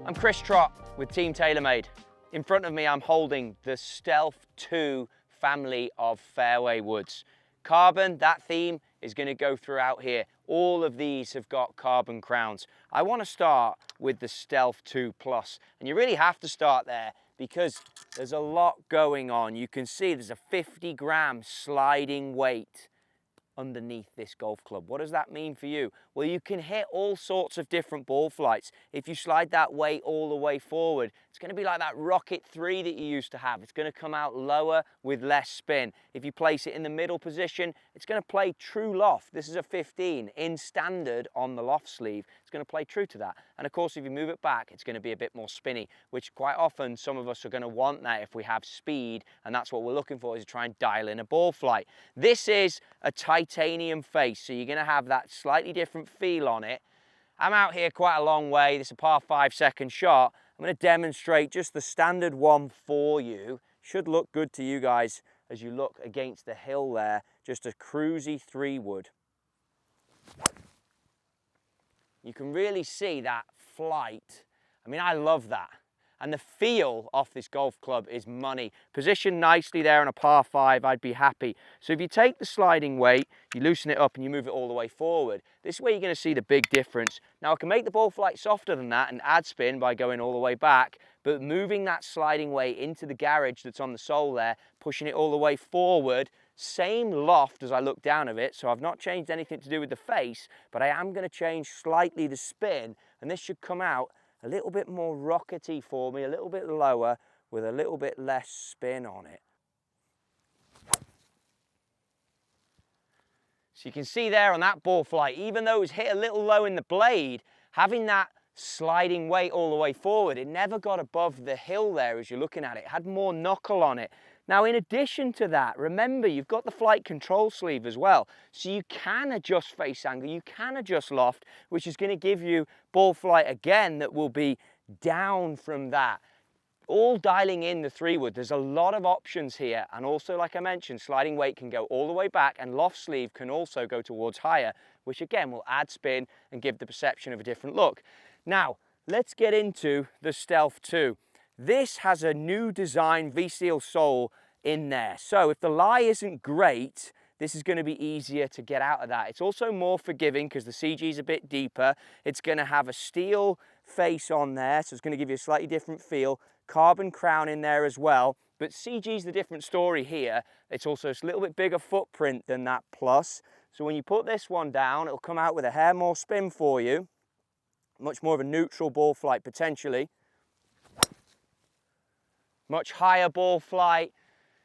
I'm Chris Trott with Team TaylorMade. In front of me I'm holding the Stealth 2 family of Fairway Woods. Carbon, that theme is going to go throughout here. All of these have got carbon crowns. I want to start with the Stealth 2 Plus, and you really have to start there because there's a lot going on. You can see there's a 50-gram sliding weight underneath this golf club. What does that mean for you? Well, you can hit all sorts of different ball flights. If you slide that weight all the way forward, it's going to be like that Rocket 3 that you used to have. It's going to come out lower with less spin. If you place it in the middle position, it's going to play true loft. This is a 15 in standard on the loft sleeve. It's going to play true to that. And of course, if you move it back, it's going to be a bit more spinny, which quite often some of us are going to want that if we have speed, and that's what we're looking for, is to try and dial in a ball flight. This is a titanium face, so you're going to have that slightly different feel on it. I'm out here quite a long way. This is a par 5 second shot. I'm going to demonstrate just the standard one for you. Should look good to you guys as you look against the hill there. Just a cruisy 3-wood. You can really see that flight. I mean, I love that. And the feel off this golf club is money. Positioned nicely there on a par 5, I'd be happy. So if you take the sliding weight, you loosen it up and you move it all the way forward, this is where you're going to see the big difference. Now I can make the ball flight softer than that and add spin by going all the way back, but moving that sliding weight into the garage that's on the sole there, pushing it all the way forward, same loft as I look down of it, so I've not changed anything to do with the face, but I am going to change slightly the spin, and this should come out a little bit more rockety for me, a little bit lower with a little bit less spin on it. So you can see there on that ball flight, even though it was hit a little low in the blade, having that sliding weight all the way forward, it never got above the hill there as you're looking at it. It had more knuckle on it. Now, in addition to that, remember, you've got the flight control sleeve as well. So you can adjust face angle, you can adjust loft, which is going to give you ball flight again that will be down from that. All dialing in the 3-wood. There's a lot of options here. And also, like I mentioned, sliding weight can go all the way back, and loft sleeve can also go towards higher, which again will add spin and give the perception of a different look. Now, let's get into the Stealth 2. This has a new design V-Steel sole in there. So if the lie isn't great, this is going to be easier to get out of that. It's also more forgiving because the CG is a bit deeper. It's going to have a steel face on there, so it's going to give you a slightly different feel. Carbon crown in there as well. But CG is the different story here. It's also a little bit bigger footprint than that Plus. So when you put this one down, it'll come out with a hair more spin for you. Much more of a neutral ball flight potentially. Much higher ball flight,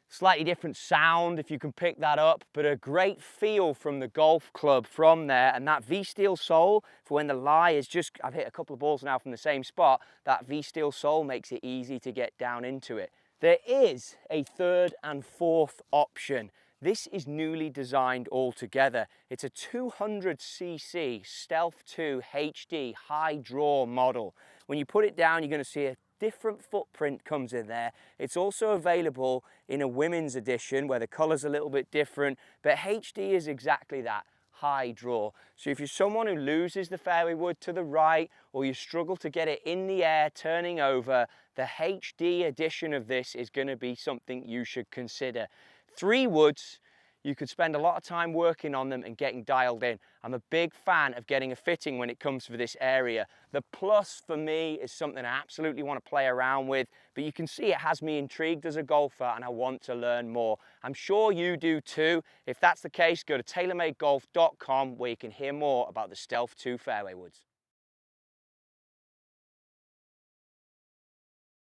slightly different sound if you can pick that up, but a great feel from the golf club from there. And that V-Steel sole, for when the lie is just, I've hit a couple of balls now from the same spot, that V-Steel sole makes it easy to get down into it. There is a 3rd and 4th option. This is newly designed altogether. It's a 200cc Stealth 2 HD high draw model. When you put it down, you're going to see a different footprint comes in there. It's also available in a women's edition where the color's a little bit different, but HD is exactly that, high draw. So if you're someone who loses the fairway wood to the right, or you struggle to get it in the air turning over, the HD edition of this is going to be something you should consider. 3 woods, you could spend a lot of time working on them and getting dialed in. I'm a big fan of getting a fitting when it comes for this area. The Plus for me is something I absolutely want to play around with, but you can see it has me intrigued as a golfer and I want to learn more. I'm sure you do too. If that's the case, go to TaylorMadeGolf.com where you can hear more about the Stealth 2 Fairway Woods.